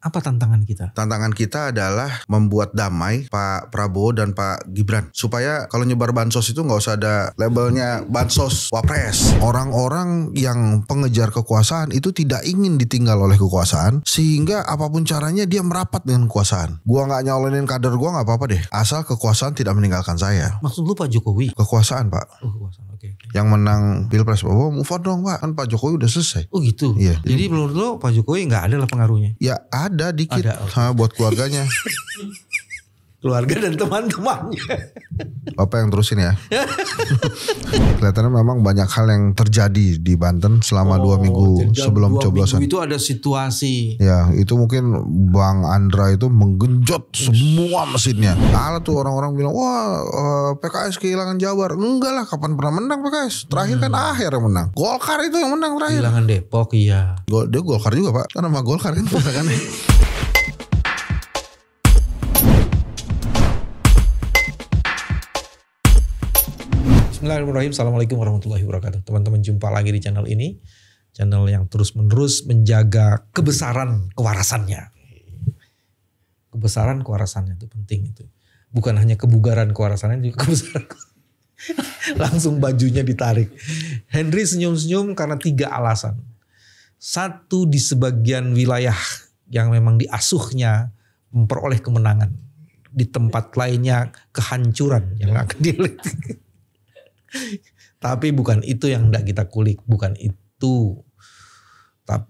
Apa tantangan kita? Tantangan kita adalah membuat damai Pak Prabowo dan Pak Gibran. Supaya kalau nyebar bansos itu nggak usah ada labelnya bansos wapres. Orang-orang yang pengejar kekuasaan itu tidak ingin ditinggal oleh kekuasaan. Sehingga apapun caranya dia merapat dengan kekuasaan. Gua nggak nyalonin kader gua nggak apa-apa deh. Asal kekuasaan tidak meninggalkan saya. Maksud lu Pak Jokowi? Kekuasaan Pak. Oh kekuasaan, oke. Yang menang Pilpres. Oh move on dong Pak. Kan Pak Jokowi udah selesai. Oh gitu? Iya. Jadi menurut lu Pak Jokowi nggak ada lah pengaruhnya? Ya ada dikit. Ada, okay. Buat keluarganya. Keluarga dan teman-temannya. Bapak yang terusin ya. Kelihatannya memang banyak hal yang terjadi di Banten selama 2 minggu sebelum coblosan. 2 minggu itu ada situasi. Ya itu mungkin Bang Andra itu menggenjot semua mesinnya. Ala tuh orang-orang bilang wah PKS kehilangan Jabar. Enggak lah, kapan pernah menang PKS? Terakhir kan Aher yang menang. Golkar itu yang menang terakhir. Kehilangan Depok iya. Dia Golkar juga Pak. Kan nama Golkar kan kan. Bismillahirrahmanirrahim. Assalamualaikum warahmatullahi wabarakatuh. Teman-teman, jumpa lagi di channel ini. Channel yang terus-menerus menjaga kebesaran kewarasannya. Kebesaran kewarasannya itu penting itu. Bukan hanya kebugaran kewarasannya, juga kebesaran. Langsung bajunya ditarik. Henry senyum-senyum karena 3 alasan. 1, di sebagian wilayah yang memang diasuhnya memperoleh kemenangan. Di tempat lainnya kehancuran yang akan dilihat. Tapi bukan itu yang hendak kita kulik, bukan itu.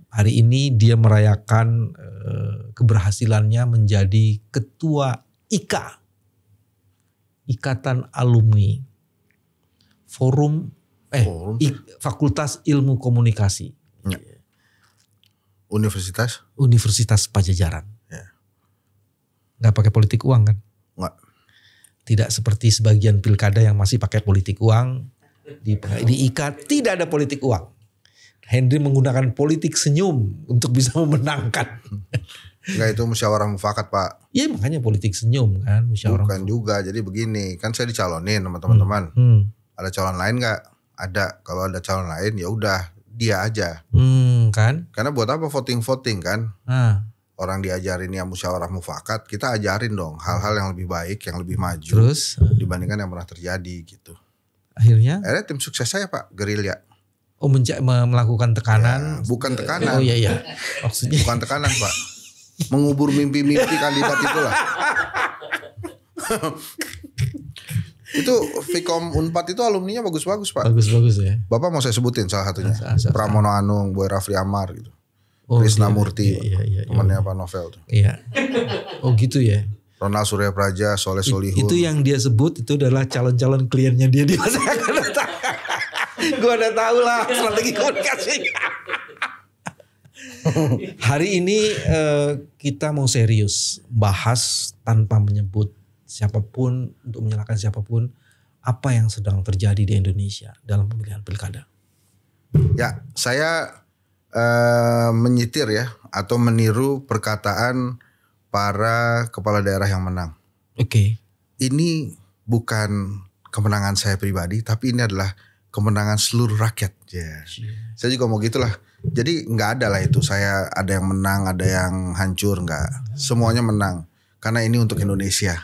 Hari ini dia merayakan keberhasilannya menjadi ketua IKA, Ikatan Alumni Forum Fakultas Ilmu Komunikasi, ya. Universitas Pajajaran. Ya. Nggak pakai politik uang kan? Nggak. Tidak seperti sebagian pilkada yang masih pakai politik uang. Di IKA tidak ada politik uang. Henry menggunakan politik senyum untuk bisa memenangkan. Enggak, itu musyawarah mufakat Pak. Iya makanya politik senyum kan. Musyawarah. Bukan juga, jadi begini. Kan saya dicalonin sama teman-teman. Ada calon lain nggak? Ada. Kalau ada calon lain ya udah dia aja. Kan? Karena buat apa voting kan? Orang diajarin yang musyawarah mufakat, kita ajarin dong hal-hal yang lebih baik, yang lebih maju. Terus dibandingkan yang pernah terjadi gitu. Akhirnya tim sukses saya Pak, gerilya. Oh melakukan tekanan. Ya, bukan tekanan. Oh iya. Maksudnya bukan tekanan Pak. Mengubur mimpi-mimpi kandidat itulah. Itu Vkom Unpad itu alumninya bagus-bagus Pak. Bagus-bagus ya. Bapak mau saya sebutin salah satunya. Pramono Anung, Boy Rafli Amar gitu. Krisna Murti, temannya Pak Novel tuh. Iya. Oh gitu ya. Ronald Surya Praja, Soleh Solihun. Itu yang dia sebut itu adalah calon-calon kliennya dia di masa yang akan datang. Gue udah tahu lah strategi komunikasi. Hari ini kita mau serius bahas tanpa menyebut siapapun, untuk menyalahkan siapapun, apa yang sedang terjadi di Indonesia dalam pemilihan pilkada. Ya, saya menyitir ya atau meniru perkataan para kepala daerah yang menang. Oke. Ini bukan kemenangan saya pribadi, tapi ini adalah kemenangan seluruh rakyat. Yeah. Saya juga mau gitulah. Jadi nggak ada lah itu saya ada yang menang, ada yang hancur, nggak. Semuanya menang karena ini untuk Indonesia.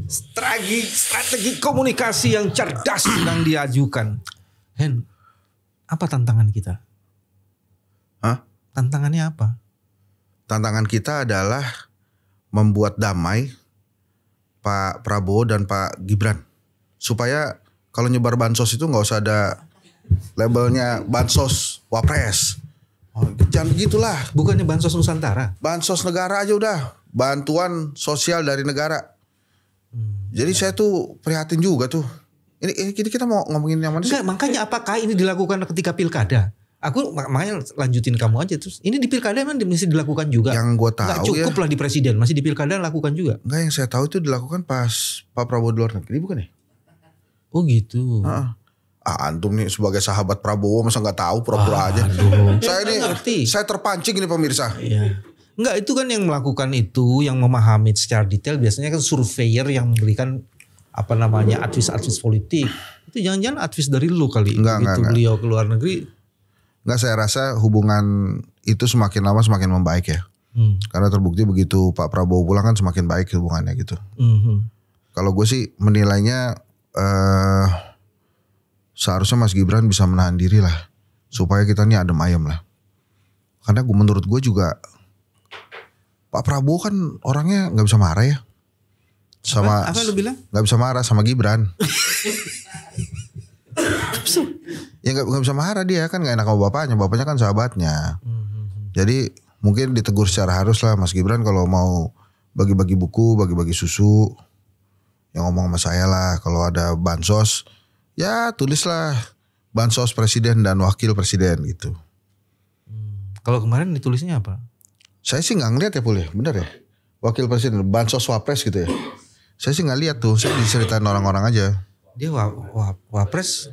Strategi komunikasi yang cerdas sedang diajukan. Hen, apa tantangan kita? Tantangannya apa? Tantangan kita adalah membuat damai Pak Prabowo dan Pak Gibran. Supaya kalau nyebar bansos itu nggak usah ada labelnya bansos wapres. Jangan gitulah. Bukannya bansos Nusantara? Bansos negara aja udah. Bantuan sosial dari negara. Jadi saya tuh prihatin juga tuh. Ini kita mau ngomongin yang mana sih? Enggak, makanya apakah ini dilakukan ketika pilkada? Aku makanya lanjutin kamu aja terus. Ini di pilkada emang mesti dilakukan juga. Yang gue tahu nggak cukup lah di presiden, masih di pilkada lakukan juga. Enggak, yang saya tahu itu dilakukan pas Pak Prabowo di luar negeri bukan ya? Oh gitu. Antum nih sebagai sahabat Prabowo masa nggak tahu pura-pura aja. Saya terpancing ini pemirsa. Iya. Enggak, itu kan yang melakukan itu, yang memahami secara detail biasanya kan surveyor yang memberikan advis politik. Itu jangan-jangan advis dari lu kali. Enggak. Beliau ke luar negeri. Enggak, saya rasa hubungan itu semakin lama semakin membaik ya. Karena terbukti begitu Pak Prabowo pulang kan semakin baik hubungannya gitu. Kalau gue sih menilainya seharusnya Mas Gibran bisa menahan diri lah. Supaya kita nih adem ayem lah. Karena menurut gue juga Pak Prabowo kan orangnya gak bisa marah ya. Sama apa lu bilang? Gak bisa marah sama Gibran. Ya gak bisa marah dia kan gak enak sama bapaknya kan sahabatnya. Jadi mungkin ditegur secara harus lah Mas Gibran kalau mau bagi-bagi buku, bagi-bagi susu. Yang ngomong sama saya lah kalau ada bansos ya tulislah bansos presiden dan wakil presiden gitu. Kalau kemarin ditulisnya apa? Saya sih gak ngeliat ya Pul ya, bener ya? Wakil presiden, bansos wapres gitu ya. Saya sih gak lihat tuh, saya diceritain orang-orang aja. Dia wapres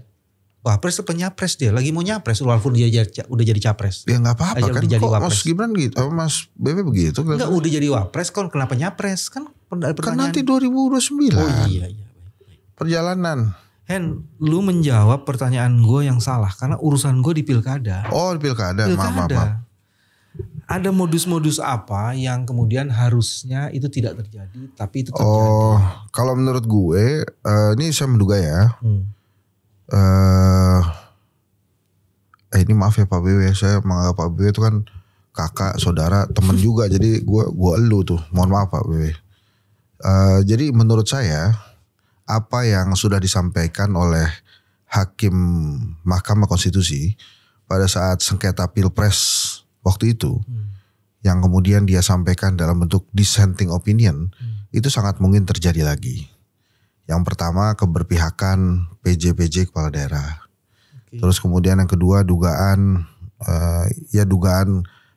apa nyapres dia? Lagi mau nyapres walaupun dia udah jadi capres. Ya gak apa-apa kan, kok wapres. Mas Gibran gitu, Mas BB begitu. Enggak udah jadi wapres, kan kenapa nyapres? Kan nanti 2029. Oh iya. Perjalanan. Hen, lu menjawab pertanyaan gue yang salah karena urusan gue di pilkada. Oh di pilkada. Maaf. Ada modus-modus apa yang kemudian harusnya itu tidak terjadi tapi itu terjadi? Oh, kalau menurut gue, ini saya menduga ya. Ini maaf ya Pak BW, saya menganggap Pak BW itu kan kakak, saudara, teman juga. Jadi gue elu tuh, mohon maaf Pak BW. Jadi menurut saya apa yang sudah disampaikan oleh Hakim Mahkamah Konstitusi pada saat sengketa Pilpres waktu itu, yang kemudian dia sampaikan dalam bentuk dissenting opinion, itu sangat mungkin terjadi lagi. Yang pertama keberpihakan PJ kepala daerah. Terus kemudian yang kedua dugaan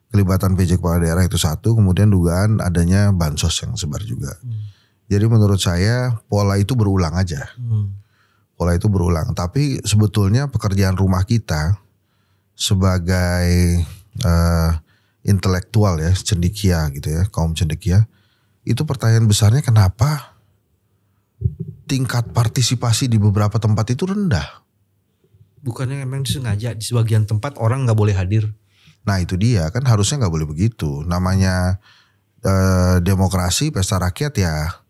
kelibatan PJ kepala daerah itu satu, kemudian dugaan adanya bansos yang sebar juga. Jadi menurut saya pola itu berulang aja. Pola itu berulang. Tapi sebetulnya pekerjaan rumah kita sebagai intelektual ya, cendekia gitu ya, kaum cendekia. Itu pertanyaan besarnya kenapa tingkat partisipasi di beberapa tempat itu rendah. Bukannya memang disengaja di sebagian tempat orang gak boleh hadir. Nah itu dia kan harusnya gak boleh begitu. Namanya demokrasi, pesta rakyat ya.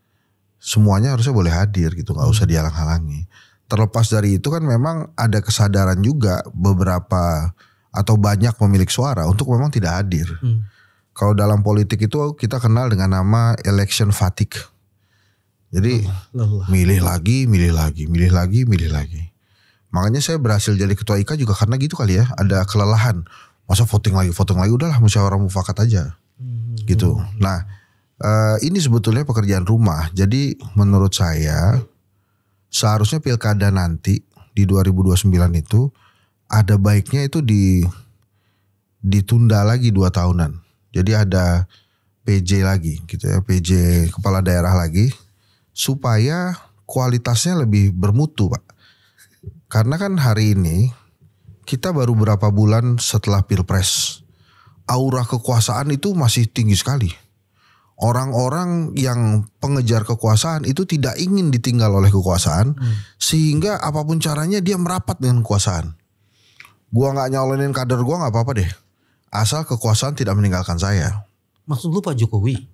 Semuanya harusnya boleh hadir gitu, gak usah dihalang-halangi. Terlepas dari itu kan memang ada kesadaran juga beberapa atau banyak pemilik suara untuk memang tidak hadir. Kalau dalam politik itu kita kenal dengan nama election fatigue. Jadi milih lagi. Makanya saya berhasil jadi ketua IKA juga karena gitu kali ya, ada kelelahan. Masa voting lagi, udahlah musyawarah mufakat aja. Gitu. Nah, ini sebetulnya pekerjaan rumah. Jadi menurut saya seharusnya pilkada nanti di 2029 itu ada baiknya itu ditunda lagi 2 tahunan. Jadi ada PJ lagi gitu ya, PJ kepala daerah lagi supaya kualitasnya lebih bermutu Pak. Karena kan hari ini kita baru berapa bulan setelah Pilpres. Aura kekuasaan itu masih tinggi sekali. Orang-orang yang pengejar kekuasaan itu tidak ingin ditinggal oleh kekuasaan, sehingga apapun caranya dia merapat dengan kekuasaan. Gua nggak nyalonin kader gua nggak apa-apa deh, asal kekuasaan tidak meninggalkan saya. Maksud lu Pak Jokowi?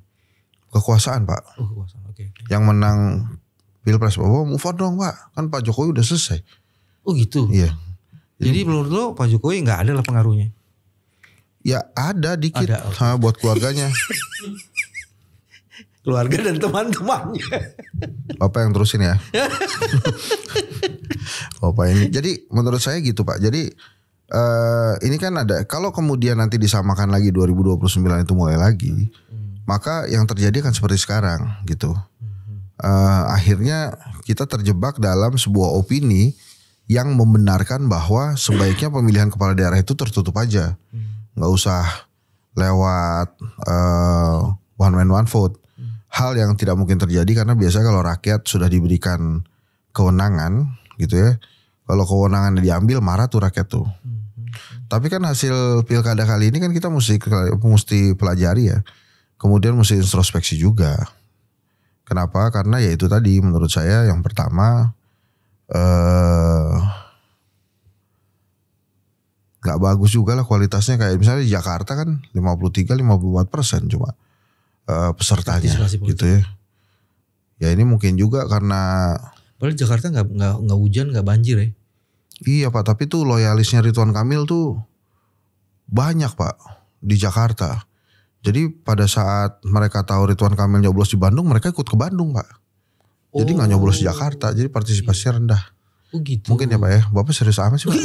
Kekuasaan Pak. Oh kekuasaan, oke. Yang menang Pilpres, move on dong Pak, kan Pak Jokowi udah selesai. Oh gitu? Iya. Jadi menurut lo Pak Jokowi nggak ada lah pengaruhnya? Ya ada dikit, ada, buat keluarganya. Keluarga dan teman-temannya. Bapak yang terusin ya. Bapak ini. Jadi menurut saya gitu Pak. Jadi ini kan ada. Kalau kemudian nanti disamakan lagi 2029 itu mulai lagi. Maka yang terjadi kan seperti sekarang gitu. Akhirnya kita terjebak dalam sebuah opini yang membenarkan bahwa sebaiknya pemilihan kepala daerah itu tertutup aja. Nggak usah lewat one man one vote. Hal yang tidak mungkin terjadi karena biasanya kalau rakyat sudah diberikan kewenangan gitu ya. Kalau kewenangan diambil marah tuh rakyat tuh. Tapi kan hasil pilkada kali ini kan kita mesti pelajari ya. Kemudian mesti introspeksi juga. Kenapa? Karena ya itu tadi menurut saya yang pertama nggak bagus juga lah kualitasnya, kayak misalnya di Jakarta kan 53-54% cuma pesertanya Partisipasi politik. gitu ya. Ya ini mungkin juga karena Padahal Jakarta nggak hujan, nggak banjir ya. iya Pak, tapi tuh loyalisnya Ridwan Kamil tuh banyak Pak di Jakarta. Jadi pada saat mereka tahu Ridwan Kamil nyoblos di Bandung, mereka ikut ke Bandung Pak. Jadi nggak nyoblos di Jakarta, jadi partisipasinya rendah. Oh gitu. Mungkin ya Pak ya, Bapak serius amat sih Pak?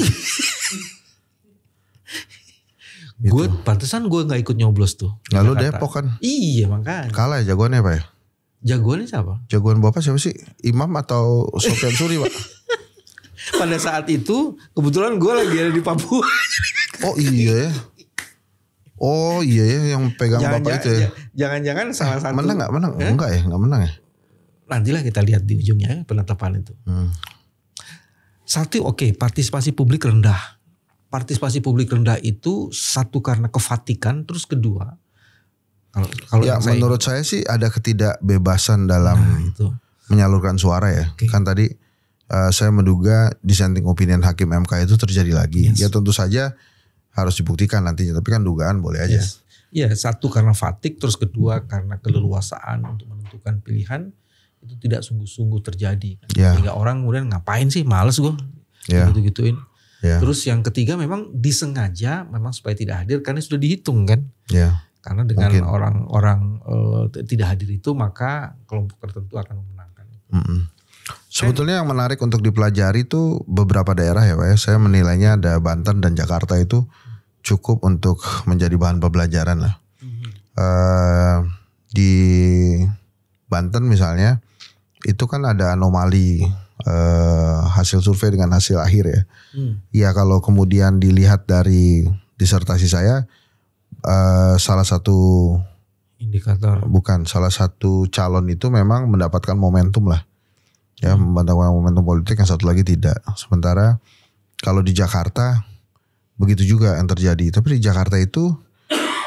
Gue pantesan gue nggak ikut nyoblos tuh. di Lalu Jakarta. Depok kan Iya makanya. kalah ya jagoannya Pak ya? Jagoannya siapa? Jagoan Bapak siapa sih? Imam atau Sofyan Suri Pak? Pada saat itu kebetulan gue lagi ada di Papua. Oh iya ya. Oh iya ya, yang pegang Bapak itu ya. Jangan-jangan salah satu. Menang gak? Menang? Enggak ya, gak menang ya? Nantilah kita lihat di ujungnya ya, penetapan itu. Satu oke, partisipasi publik rendah. Partisipasi publik rendah itu satu karena kefatikan, terus kedua kalau Ya yang menurut saya sih ada ketidakbebasan dalam itu. menyalurkan suara ya. Oke. Kan tadi saya menduga dissenting opinion hakim MK itu terjadi lagi. Yes. Ya tentu saja harus dibuktikan nantinya. Tapi kan dugaan boleh aja. Yes. Ya satu karena fatik, terus kedua karena keleluasaan untuk menentukan pilihan itu tidak sungguh-sungguh terjadi. Kan? Ya. Sehingga orang kemudian ngapain sih, males gue Ya. gitu-gituin. Ya. Terus yang ketiga memang disengaja memang supaya tidak hadir karena sudah dihitung kan. Ya. Karena dengan Mungkin. orang-orang tidak hadir itu maka kelompok tertentu akan memenangkan. Sebetulnya yang menarik untuk dipelajari itu beberapa daerah ya Pak ya. Saya menilainya ada Banten dan Jakarta itu cukup untuk menjadi bahan pembelajaran lah. Di Banten misalnya itu kan ada anomali hasil survei dengan hasil akhir ya. Ya kalau kemudian dilihat dari disertasi saya, salah satu Indikator. salah satu calon itu memang mendapatkan momentum lah. Ya, mendapatkan momentum politik, yang satu lagi tidak. Sementara kalau di Jakarta begitu juga yang terjadi. Tapi di Jakarta itu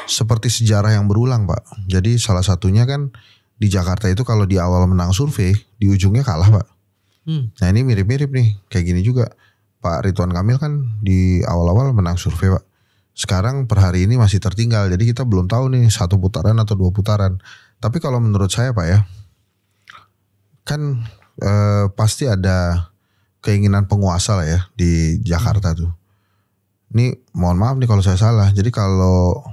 seperti sejarah yang berulang Pak. Jadi salah satunya kan di Jakarta itu kalau di awal menang survei, di ujungnya kalah Pak. Nah ini mirip-mirip nih, kayak gini juga. Pak Ridwan Kamil kan di awal-awal menang survei Pak. Sekarang per hari ini masih tertinggal, jadi kita belum tahu nih 1 putaran atau 2 putaran. Tapi kalau menurut saya Pak ya, kan pasti ada keinginan penguasa lah ya di Jakarta tuh. Ini mohon maaf nih kalau saya salah. Jadi kalau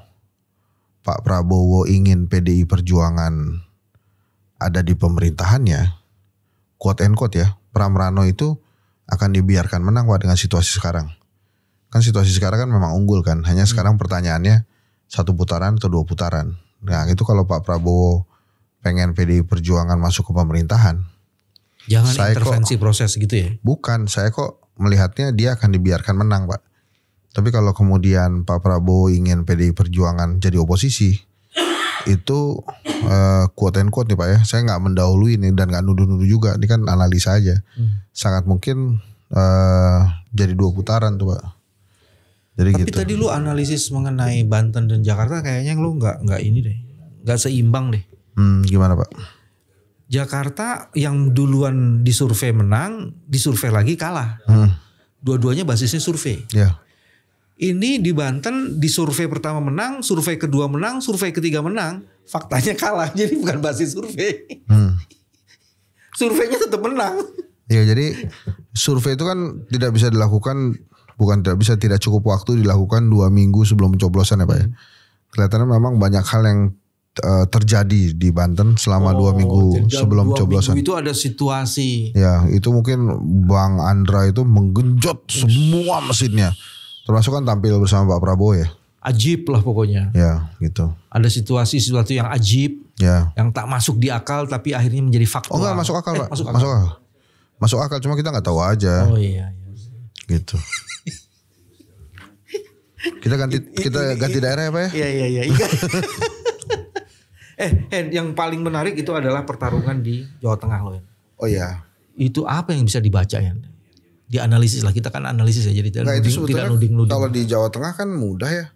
Pak Prabowo ingin PDI Perjuangan ada di pemerintahannya, quote and quote ya, Pramrano itu akan dibiarkan menang Pak dengan situasi sekarang. Kan situasi sekarang kan memang unggul kan. Hanya sekarang pertanyaannya 1 putaran atau 2 putaran. Nah itu kalau Pak Prabowo pengen PDI Perjuangan masuk ke pemerintahan. Jangan Saya intervensi proses gitu ya. Bukan, saya kok melihatnya dia akan dibiarkan menang Pak. Tapi kalau kemudian Pak Prabowo ingin PDI Perjuangan jadi oposisi, itu quote and quote nih Pak ya. Saya nggak mendahului ini dan nggak nuduh-nuduh juga. Ini kan analisa aja. Sangat mungkin jadi 2 putaran tuh Pak. Jadi Tapi gitu. tadi lu analisis mengenai Banten dan Jakarta kayaknya lu nggak ini deh, nggak seimbang deh. Gimana Pak? Jakarta yang duluan disurvei menang, disurvei lagi kalah. Dua-duanya basisnya survei. Ya. Ini di Banten disurvei pertama menang, survei kedua menang, survei ketiga menang. Faktanya kalah, jadi bukan basis survei. Surveinya tetap menang. Ya jadi survei itu kan tidak bisa dilakukan, tidak cukup waktu dilakukan 2 minggu sebelum pencoblosan ya Pak ya. Kelihatannya memang banyak hal yang terjadi di Banten selama 2 minggu jadi sebelum 2 pencoblosan. minggu itu ada situasi. Ya itu mungkin Bang Andra itu menggenjot semua mesinnya. Termasuk kan tampil bersama Pak Prabowo ya. Ajib lah pokoknya. Ya gitu. Ada sesuatu yang ajib, Ya. yang tak masuk di akal tapi akhirnya menjadi faktual. Oh enggak masuk akal Pak. Masuk akal. Masuk akal cuma kita nggak tahu aja. Oh iya. Gitu. Kita ganti daerah ya Pak ya. Iya. Yang paling menarik itu adalah pertarungan di Jawa Tengah loh. Oh iya. Itu apa yang bisa dibaca ya? Dianalisis lah, kita kan analisis ya, jadi Nah itu tidak sebetulnya nuding-nuding. kalau di Jawa Tengah kan mudah ya.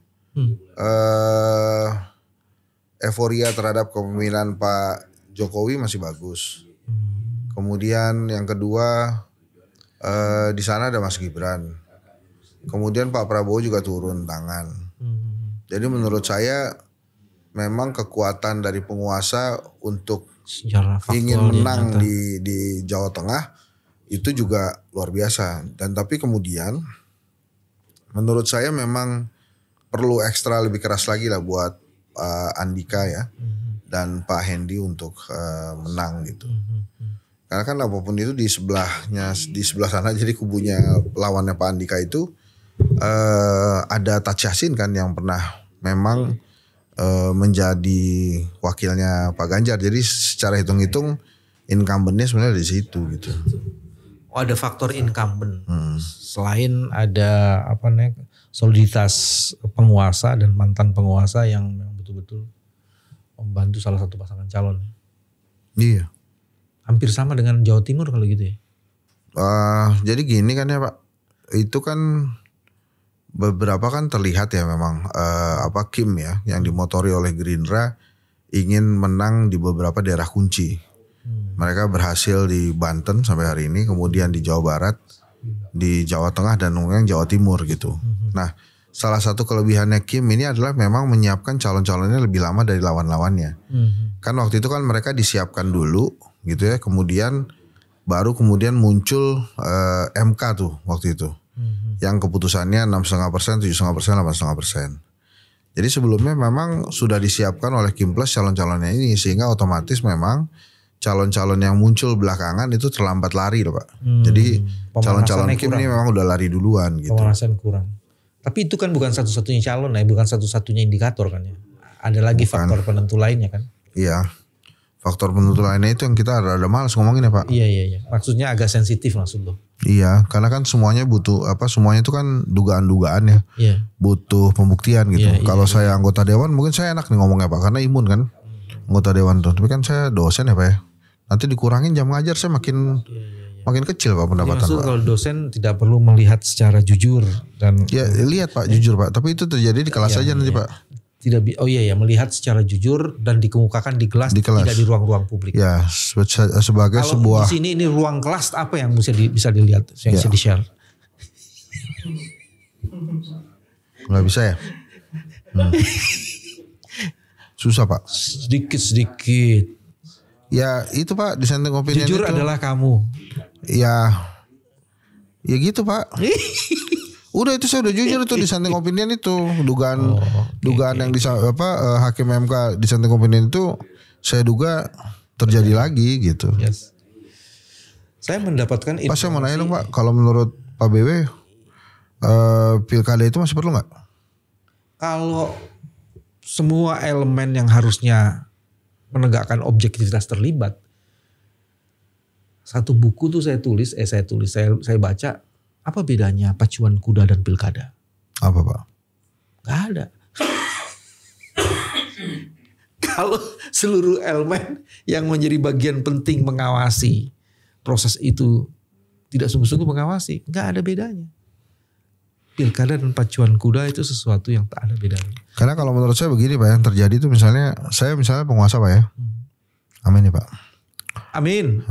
Euforia terhadap kepemimpinan Pak Jokowi masih bagus. Kemudian yang kedua di sana ada Mas Gibran. Kemudian Pak Prabowo juga turun tangan. Jadi menurut saya memang kekuatan dari penguasa untuk ingin menang di Jawa Tengah itu juga luar biasa. Dan tapi kemudian menurut saya memang perlu ekstra lebih keras lagi lah buat Andika ya dan Pak Hendi untuk menang gitu. Karena kan apapun itu di sebelah sana, jadi kubunya lawannya Pak Andika itu ada Taj Yassin kan yang pernah memang menjadi wakilnya Pak Ganjar. Jadi secara hitung-hitung incumbentnya sebenarnya di situ gitu. Oh, ada faktor incumbent. Selain ada soliditas penguasa dan mantan penguasa yang betul-betul membantu salah satu pasangan calon. Iya. Hampir sama dengan Jawa Timur kalau gitu ya. Jadi gini kan ya Pak, itu kan beberapa kan terlihat ya memang Kim ya yang dimotori oleh Gerindra ingin menang di beberapa daerah kunci. Mereka berhasil di Banten sampai hari ini, kemudian di Jawa Barat, di Jawa Tengah dan mungkin Jawa Timur gitu. Nah, salah satu kelebihannya Kim ini adalah memang menyiapkan calon-calonnya lebih lama dari lawan-lawannya. Kan waktu itu kan mereka disiapkan dulu gitu ya, kemudian baru muncul MK tuh waktu itu. Yang keputusannya 6,5%, 7,5%, 8,5%. Jadi sebelumnya memang sudah disiapkan oleh Kim Plus calon-calonnya ini, sehingga otomatis memang calon-calon yang muncul belakangan itu terlambat lari loh Pak. Jadi calon-calon Kim ini memang udah lari duluan gitu. Pemanasan kurang. Tapi itu kan bukan satu-satunya calon ya, bukan satu-satunya indikator kan ya. Ada lagi faktor penentu lainnya kan. Iya. Faktor penentu lainnya itu yang kita rada malas ngomongin ya Pak. Iya. Maksudnya agak sensitif maksud lo. Iya, karena kan semuanya butuh semuanya itu kan dugaan-dugaan ya. Iya. Butuh pembuktian gitu. Kalau saya anggota dewan mungkin saya enak nih ngomongnya Pak, karena imun kan. Anggota dewan tuh. Tapi kan saya dosen ya Pak ya. Nanti dikurangin jam ngajar saya makin kecil Pak pendapatan Pak. Kalau dosen tidak perlu melihat secara jujur dan lihat Pak jujur Pak, tapi itu terjadi di kelas saja nanti Pak. Melihat secara jujur dan dikemukakan di kelas, tidak di ruang-ruang publik. Ya, sebagai kalau sebuah di sini ini ruang kelas apa yang bisa dilihat, yang bisa di-share. Nggak bisa ya? Susah Pak. Sedikit. Ya itu Pak, dissenting opinion jujur itu adalah kamu. Ya gitu Pak. Udah itu saya udah jujur itu dissenting opinion itu dugaan yang hakim MK dissenting opinion itu saya duga terjadi lagi gitu. Yes. Saya mendapatkan informasi. Pak saya mau nanya dong Pak, kalau menurut Pak BW pilkada itu masih perlu nggak? Kalau semua elemen yang harusnya menegakkan objektivitas terlibat. Satu buku tuh saya baca, apa bedanya pacuan kuda dan pilkada? Apa Pak? Gak ada. Kalau seluruh elemen yang menjadi bagian penting mengawasi proses itu tidak sungguh-sungguh mengawasi, gak ada bedanya. Pilkada dan pacuan kuda itu sesuatu yang tak ada bedanya. Karena kalau menurut saya begini Pak, yang terjadi itu saya misalnya penguasa Pak ya. Amin ya Pak. Amin.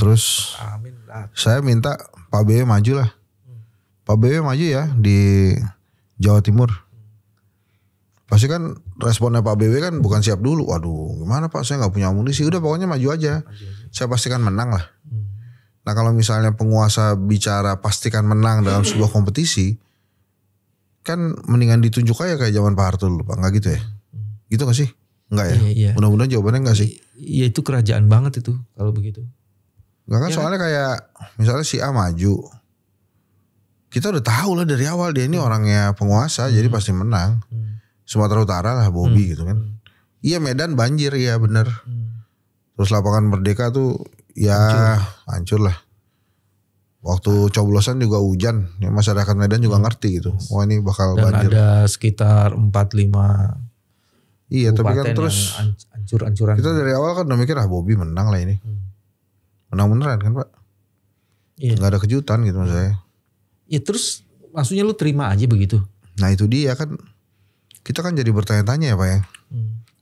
Terus amin. Saya minta Pak BW maju lah. Pak BW maju ya di Jawa Timur. Pasti kan responnya Pak BW kan bukan siap dulu. Waduh gimana Pak, saya gak punya amunisi. Udah pokoknya maju aja. Saya pastikan menang lah. Nah kalau misalnya penguasa bicara pastikan menang dalam sebuah kompetisi, kan mendingan ditunjuk aja kayak zaman Pak Harto dulu Pak, nggak gitu ya? Gitu nggak sih? Nggak ya? Iya. Mudah-mudahan jawabannya nggak sih? Iya itu kerajaan banget itu kalau begitu. Nggak kan soalnya kayak misalnya si A maju, kita udah tahu lah dari awal dia ini orangnya penguasa, jadi pasti menang. Sumatera Utara lah Bobi gitu kan. Iya Medan banjir ya bener. Terus lapangan Merdeka tuh ya hancur lah. Waktu coblosan juga hujan, ya masyarakat Medan juga ngerti gitu. Wah ini bakal dan banjir. Ada sekitar 4-5. Iya tapi kan terus hancur-hancuran. Kita dari awal kan udah mikir Bobi menang lah ini. Menang beneran kan Pak? Iya. Gak ada kejutan gitu maksud saya. Ya terus maksudnya lu terima aja begitu. Nah itu dia kan. Kita kan jadi bertanya-tanya ya Pak ya.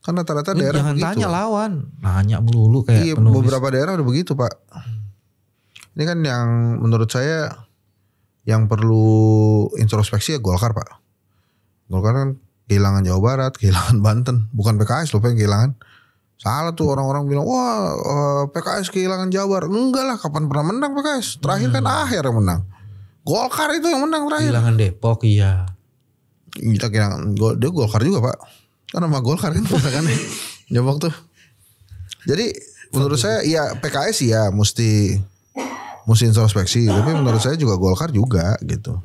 Kan rata-rata daerah jangan begitu. Jangan tanya lawan. Nanya melulu kayak penulis. Beberapa daerah udah begitu Pak. Ini kan yang menurut saya yang perlu introspeksi ya Golkar Pak. Golkar kan kehilangan Jawa Barat, kehilangan Banten, bukan PKS loh Pak yang kehilangan. Salah tuh orang-orang bilang wah PKS kehilangan Jabar. Enggak lah, kapan pernah menang PKS? Terakhir kan akhir yang menang. Golkar itu yang menang terakhir. Kehilangan Depok iya. Kita kehilangan dia Golkar juga Pak. Kan nama Golkar kan kan Depok tuh. Jadi menurut saya ya PKS ya mesti introspeksi. Tapi menurut saya juga Golkar juga gitu.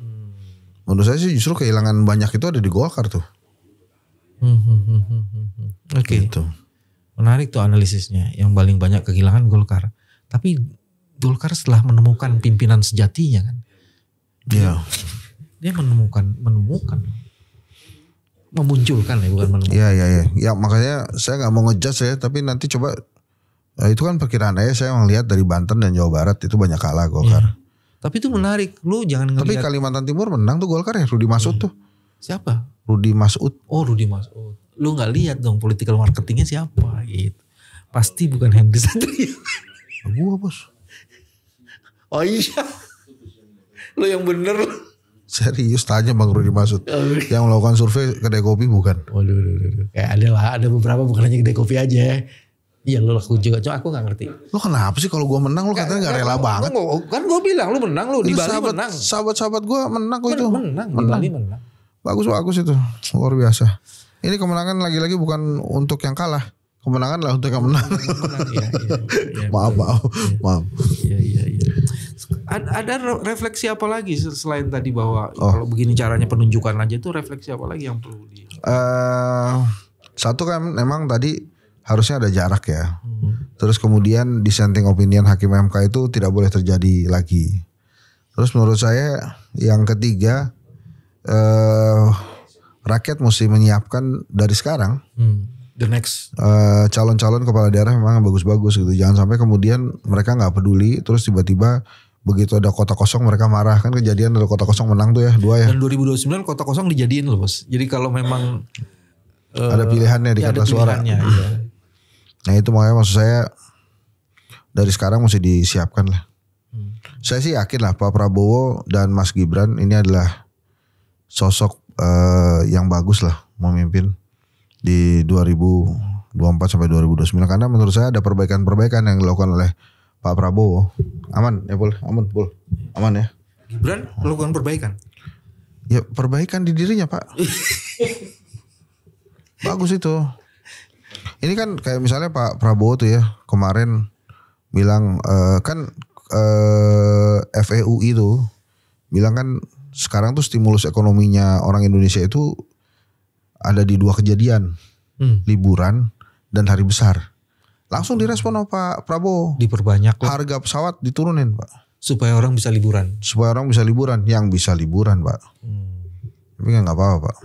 Menurut saya sih justru kehilangan banyak itu ada di Golkar tuh. Oke. Gitu. Menarik tuh analisisnya. Yang paling banyak kehilangan Golkar. Tapi Golkar setelah menemukan pimpinan sejatinya kan. Iya. Dia memunculkan ya, bukan menemukan. Iya. Ya makanya saya nggak mau ngejudge ya, tapi nanti coba itu kan perkiraan saya melihat dari Banten dan Jawa Barat itu banyak kalah Golkar. Iya. Tapi itu menarik, lu jangan ngelihat. Tapi Kalimantan Timur menang tuh Golkar ya, Rudi Masud tuh. Siapa? Rudi Masud. Oh Rudi Masud. Lu nggak lihat dong political marketingnya siapa gitu. Pasti bukan Henry Satria. Gua bos. Oh iya. Lu yang bener. Serius tanya Bang Rudi Masud. Yang melakukan survei kedai kopi bukan? Waduh. Kayak ada beberapa bukan hanya kedai kopi aja. Iya lu laku juga, cuma aku gak ngerti. Lu kenapa sih kalau gue menang lu katanya gak rela banget? Kan gue bilang lu menang, lu di Bali menang. Sahabat-sahabat gue menang kok itu. Menang, di Bali menang. Bagus itu, luar biasa. Ini kemenangan lagi-lagi bukan untuk yang kalah. Kemenangan lah untuk yang menang. Iya, Maaf. Iya. Ada refleksi apa lagi selain tadi bahwa kalau begini caranya penunjukan aja itu refleksi apa lagi yang perlu di? Satu kan memang tadi harusnya ada jarak ya. Terus kemudian dissenting opinion hakim MK itu tidak boleh terjadi lagi. Terus menurut saya yang ketiga rakyat mesti menyiapkan dari sekarang the next calon-calon kepala daerah memang bagus-bagus gitu. Jangan sampai kemudian mereka nggak peduli terus tiba-tiba begitu ada kota kosong mereka marah. Kan kejadian ada kota kosong menang tuh ya 2 ya. Dan 2029 kota kosong dijadiin loh bos. Jadi kalau memang ada pilihannya di kertas suara. Iya. Nah itu makanya maksud saya dari sekarang mesti disiapkan lah. Saya sih yakin lah Pak Prabowo dan Mas Gibran ini adalah sosok yang bagus lah memimpin di 2024 sampai 2029. Karena menurut saya ada perbaikan-perbaikan yang dilakukan oleh Pak Prabowo. Aman ya Pul? Aman ya. Gibran melakukan perbaikan? Ya perbaikan di dirinya Pak. Bagus itu. Ini kan kayak misalnya Pak Prabowo tuh ya kemarin bilang FEUI itu bilang kan sekarang tuh stimulus ekonominya orang Indonesia itu ada di 2 kejadian, liburan dan hari besar. Langsung direspon sama Pak Prabowo. Diperbanyak lah. Harga pesawat diturunin Pak. Supaya orang bisa liburan. Yang bisa liburan Pak. Tapi kan gak apa-apa Pak.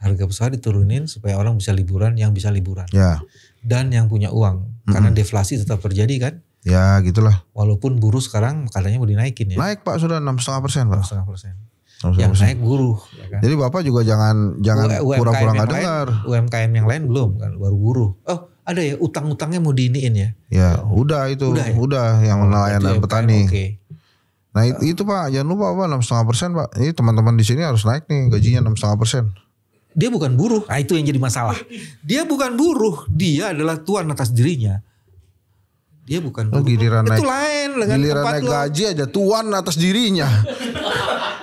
Harga pesawat diturunin supaya orang bisa liburan yang bisa liburan. Ya. Dan yang punya uang. Karena deflasi tetap terjadi kan. Ya gitulah. Walaupun buruh sekarang katanya mau dinaikin ya. Naik Pak sudah 6,5% Pak. 6,5%. Yang naik buruh. Ya kan? Jadi Bapak juga jangan pura-pura gak dengar. UMKM yang lain belum kan baru buruh. Oh ada ya utang-utangnya mau diiniin ya. Ya udah itu. Udah yang nelayan dan petani. Okay. Nah itu Pak jangan lupa Pak 6,5% Pak. Ini teman-teman di sini harus naik nih gajinya 6,5%. Dia bukan buruh. Nah itu yang jadi masalah. Dia bukan buruh. Dia adalah tuan atas dirinya. Dia bukan buruh. Giliran itu naik, lain dengan giliran tempat naik lo. gaji aja tuan atas dirinya.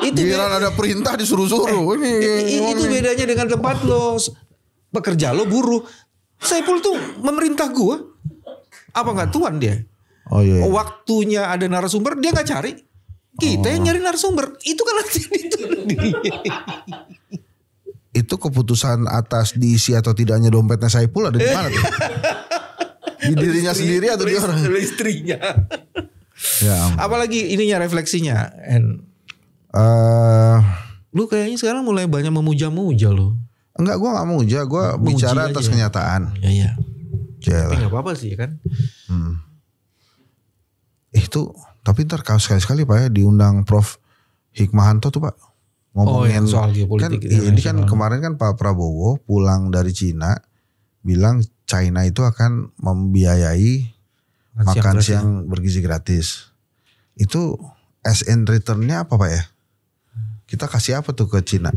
Giliran ada perintah disuruh-suruh. Itu bedanya dengan tempat lo. Pekerja lo buruh. Saiful tuh memerintah gua. Apa gak tuan dia? Oh iya. Waktunya ada narasumber dia gak cari. Kita yang nyari narasumber. Itu kan nanti Itu keputusan atas diisi atau tidaknya dompetnya Saiful ada di mana tuh? Di dirinya sendiri atau di orang? Istrinya. Ya. Apalagi ininya refleksinya. Lu kayaknya sekarang mulai banyak memuja-muja lu. Enggak, gue gak muja. Gue bicara atas kenyataan. Iya. Tapi gak apa-apa sih kan. Itu tapi ntar sekali-sekali Pak ya diundang Prof Hikmahanto tuh Pak. Ngomongin soal geopolitik kan, ini kan kemarin kan Pak Prabowo pulang dari Cina bilang China itu akan membiayai makan siang bergizi gratis. Itu as in return-nya apa Pak ya? Kita kasih apa tuh ke Cina?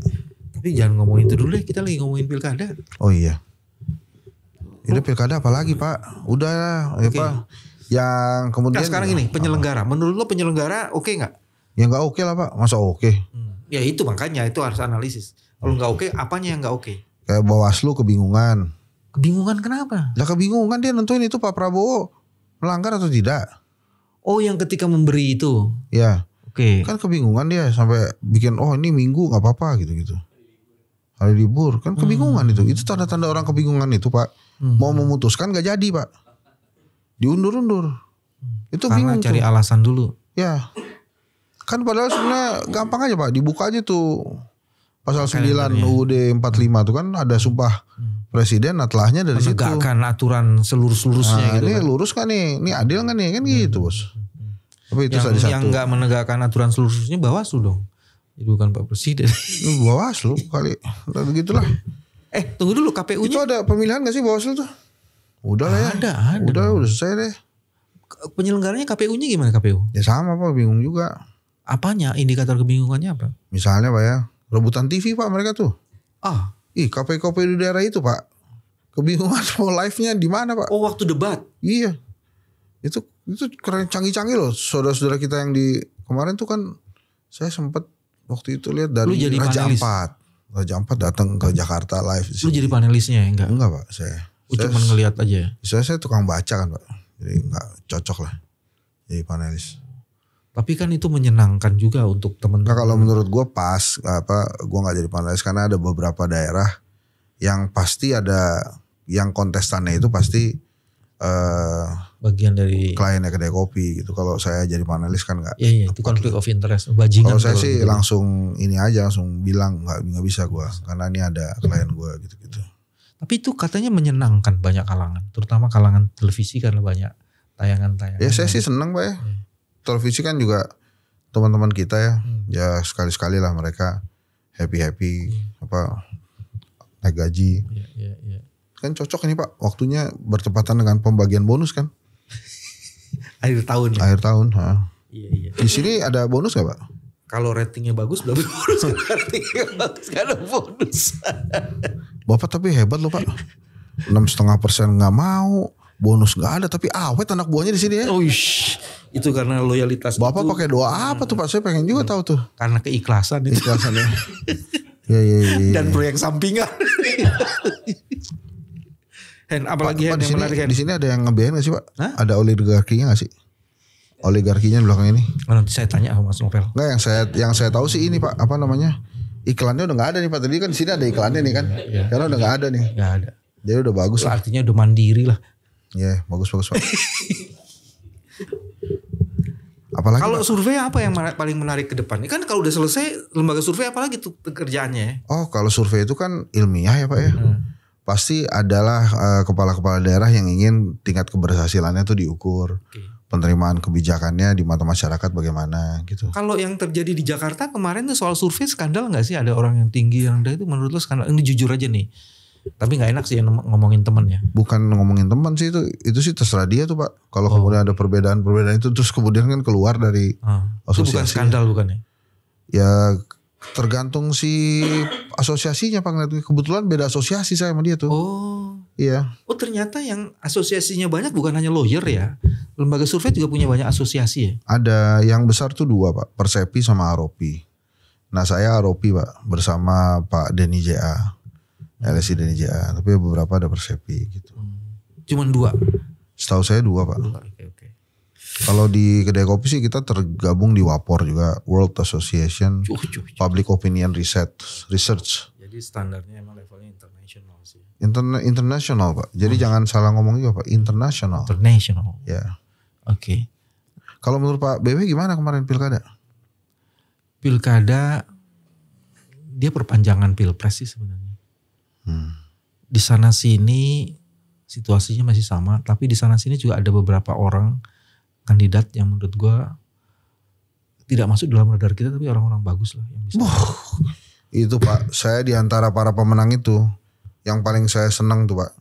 Tapi jangan ngomongin itu dulu deh, kita lagi ngomongin pilkada. Oh iya. Ini pilkada apa lagi Pak? Udah ya Oke. Pak. Yang kemudian. Nah sekarang ini penyelenggara, menurut lo penyelenggara oke nggak? Ya nggak oke lah Pak. Masa oke? Ya itu makanya itu harus analisis. Kalau nggak oke, apanya yang nggak oke? Kayak Bawaslu kebingungan. Kebingungan kenapa? Lah kebingungan dia nentuin itu Pak Prabowo melanggar atau tidak. Oh yang ketika memberi itu. Ya. Oke. Kan kebingungan dia sampai bikin ini minggu nggak apa-apa gitu-gitu. Hari libur kan kebingungan itu. Itu tanda-tanda orang kebingungan itu Pak. Mau memutuskan gak jadi Pak. Diundur-undur. Itu Karena bingung cari tuh. alasan dulu. Ya. Kan padahal sebenarnya gampang aja Pak. Dibuka aja tuh pasal 9 UUD 45 tuh kan ada sumpah presiden. Nah telahnya dari situ. Menegakkan aturan seluruh-seluruhnya gitu Ini kan. lurus kan nih. Ini adil kan nih. Kan gitu Bos. Tapi itu tadi Yang satu. nggak menegakkan aturan seluruhnya Bawaslu dong. Jadi bukan Pak Presiden. Bawaslu kali. Begitulah. Tunggu dulu Itu KPU-nya. ada pemilihan gak sih Bawaslu tuh? Udah lah ya. Ada. Udah selesai deh. Penyelenggaranya KPU-nya gimana KPU? Ya sama Pak, bingung juga. Apanya? Indikator kebingungannya apa? Misalnya Pak ya, rebutan TV Pak mereka tuh. KPU di daerah itu Pak. Kebingungan mau live-nya di mana Pak? Oh waktu debat. Iya. Itu keren canggih-canggih loh. Saudara-saudara kita yang di kemarin tuh kan saya sempat waktu itu lihat dari Lu jadi Raja panelis? Ampat. Raja Ampat datang ke Jakarta live di Lu sini. jadi panelisnya ya? Enggak Pak, saya Cuma ngelihat aja. saya tukang baca kan Pak. Jadi enggak cocok lah jadi panelis. Tapi kan itu menyenangkan juga untuk Nah, teman-teman. kalau menurut gue pas gue nggak jadi panelis karena ada beberapa daerah yang pasti ada yang kontestannya itu pasti Bagian dari. kliennya kedai kopi gitu. Kalau saya jadi panelis kan nggak. Iya itu konflik of interest. Bajingan. Kalau saya kalau sih gitu. langsung ini aja langsung bilang nggak bisa gue karena ini ada klien gue gitu-gitu. Tapi itu katanya menyenangkan banyak kalangan. Terutama kalangan televisi karena banyak tayangan-tayangan. Ya saya sih seneng Pak ya. Televisi kan juga teman-teman kita ya. Ya sekali-sekali lah mereka happy naik gaji. Iya. Kan cocok ini Pak, waktunya bertepatan dengan pembagian bonus kan. Akhir tahun ya. Akhir tahun. Iya. Di sini ada bonus gak Pak? Kalau ratingnya bagus berarti bonus. Ratingnya bagus gak ada bonus. Bapak tapi hebat loh Pak. 6,5% nggak mau, bonus nggak ada, tapi awet anak buahnya di sini ya. Itu karena loyalitas. Bapak itu, pakai doa apa tuh Pak? Saya pengen juga tahu tuh. karena keikhlasan itu. Ikhlasannya. Iya. Dan proyek sampingan. Hen, apalagi Pak, Hen, yang menarik Hen? di sini ada yang nge-BN gak sih Pak? Hah? Ada oligarkinya gak sih? Oligarkinya di belakang ini? Nanti saya tanya sama Mas Novel. Nggak, yang saya tahu sih ini Pak, apa namanya? Iklannya udah nggak ada nih Pak. Tadi kan di sini ada iklannya nih kan. Karena udah nggak ada nih. Gak ada. Jadi udah bagus lah. Artinya udah mandiri lah. Iya, bagus Pak. Apalagi Kalau Pak? survei apa yang paling menarik ke depan? Kan kalau udah selesai lembaga survei apalagi tuh kerjaannya ya? Oh, kalau survei itu kan ilmiah ya Pak ya. Pasti adalah kepala-kepala daerah yang ingin tingkat keberhasilannya tuh diukur. Oke. Penerimaan kebijakannya di mata masyarakat bagaimana gitu. Kalau yang terjadi di Jakarta kemarin tuh soal survei skandal nggak sih? Ada orang yang tinggi yang rendah itu menurut lo skandal? Ini jujur aja nih. Tapi nggak enak sih ngomongin temen ya. Bukan ngomongin teman sih itu sih terserah dia tuh Pak. Kalau kemudian ada perbedaan itu terus kemudian kan keluar dari Itu bukan asosiasi. skandal bukan ya? Ya tergantung si asosiasinya Pak. Kebetulan beda asosiasi saya sama dia tuh. Iya. Oh ternyata yang asosiasinya banyak bukan hanya lawyer ya. Lembaga survei juga punya banyak asosiasi ya. Ada yang besar tuh dua Pak. Persepi sama Aropi. Nah saya Aropi Pak. Bersama Pak Denny JA. LSI Denny JA. Tapi beberapa ada Persepi gitu. Cuman dua. Setahu saya dua Pak. Oke. Kalau di kedai kopi sih kita tergabung di WAPOR juga. World Association Public Opinion Research. Jadi standarnya emang levelnya internasional sih. International Pak. Jadi jangan salah ngomong juga Pak. International. International. Ya. Oke. Kalau menurut Pak BW gimana kemarin pilkada? Pilkada dia perpanjangan pilpres sih sebenarnya. Di sana sini situasinya masih sama, tapi di sana sini juga ada beberapa orang kandidat yang menurut gua tidak masuk dalam radar kita, tapi orang-orang bagus lah yang bisa. Itu Pak, saya di antara para pemenang itu yang paling saya senang tuh Pak.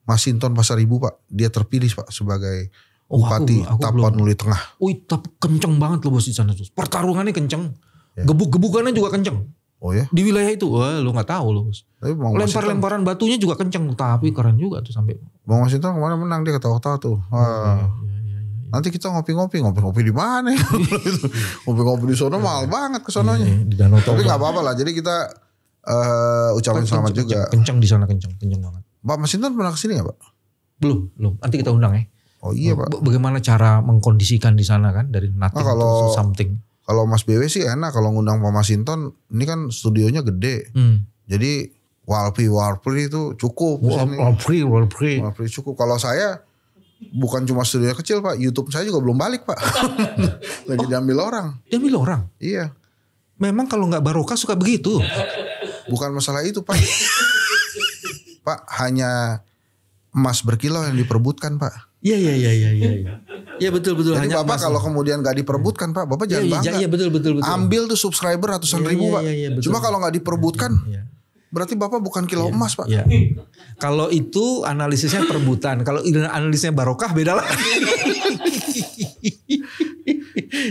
Masinton Pasaribu Pak, dia terpilih Pak sebagai Bupati aku Tapanuli Tengah. Tapi kenceng banget loh bos di sana tuh. Pertarungannya kenceng. Gebuk-gebukannya juga kenceng. Oh ya? Di wilayah itu, wah lu nggak tahu lu. Tapi Bang Lempar-lemparan batunya juga kenceng, tapi keren juga tuh sampai. Bang Masinton kemarin menang dia ketawa-ketawa tuh. Wah. Nanti kita ngopi-ngopi di mana ya? Ngopi-ngopi di sono mahal banget ke sononya. Di Danau Toba. Tapi nggak apa-apa lah. Jadi kita ucapin selamat juga. Kenceng di sana, kenceng banget. Pak Masinton pernah kesini nggak Pak? Belum. Nanti kita undang ya. Oh iya Pak. Bagaimana cara mengkondisikan di sana kan dari nothing to something. Kalau Mas BW sih enak kalau ngundang Pak Masinton. Ini kan studionya gede. Jadi Walpri itu cukup. Walpri cukup. Kalau saya bukan cuma studio kecil Pak, YouTube saya juga belum balik Pak. Lagi diambil orang. Diambil orang? Iya. Memang kalau nggak barokah suka begitu. Bukan masalah itu Pak. Pak, hanya emas berkilau yang diperebutkan Pak. Iya. Iya betul. Jadi hanya Bapak kalau kemudian nggak diperebutkan Pak, Bapak jangan bangga. Iya betul. Ambil tuh subscriber ratusan ribu Pak. Cuma kalau nggak diperebutkan, berarti Bapak bukan kilau emas Pak. Iya. Kalau itu analisisnya perebutan, kalau analisisnya barokah beda lah.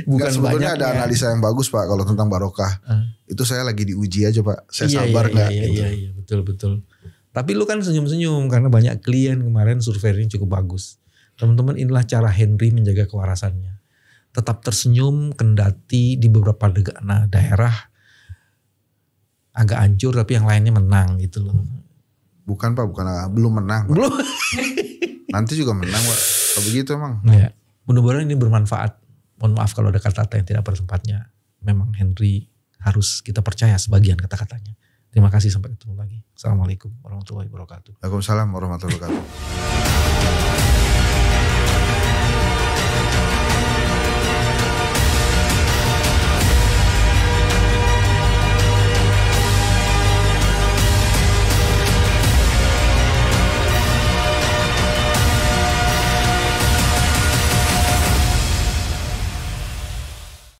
Bukan sebetulnya ada analisa yang bagus Pak kalau tentang barokah. Itu saya lagi diuji aja Pak. Saya sabar nggak? Iya betul. Tapi lu kan senyum-senyum karena banyak klien kemarin surveinya cukup bagus. Teman-teman, inilah cara Henry menjaga kewarasannya. Tetap tersenyum kendati di beberapa daerah agak hancur tapi yang lainnya menang gitu loh. Bukan Pak, belum menang Pak. Belum. Nanti juga menang Pak. Kalau begitu emang. Ya, mudah-mudahan ini bermanfaat. Mohon maaf kalau ada kata-kata yang tidak pada tempatnya. Memang Henry harus kita percaya sebagian kata-katanya. Terima kasih, sampai ketemu lagi. Assalamualaikum warahmatullahi wabarakatuh. Waalaikumsalam warahmatullahi wabarakatuh.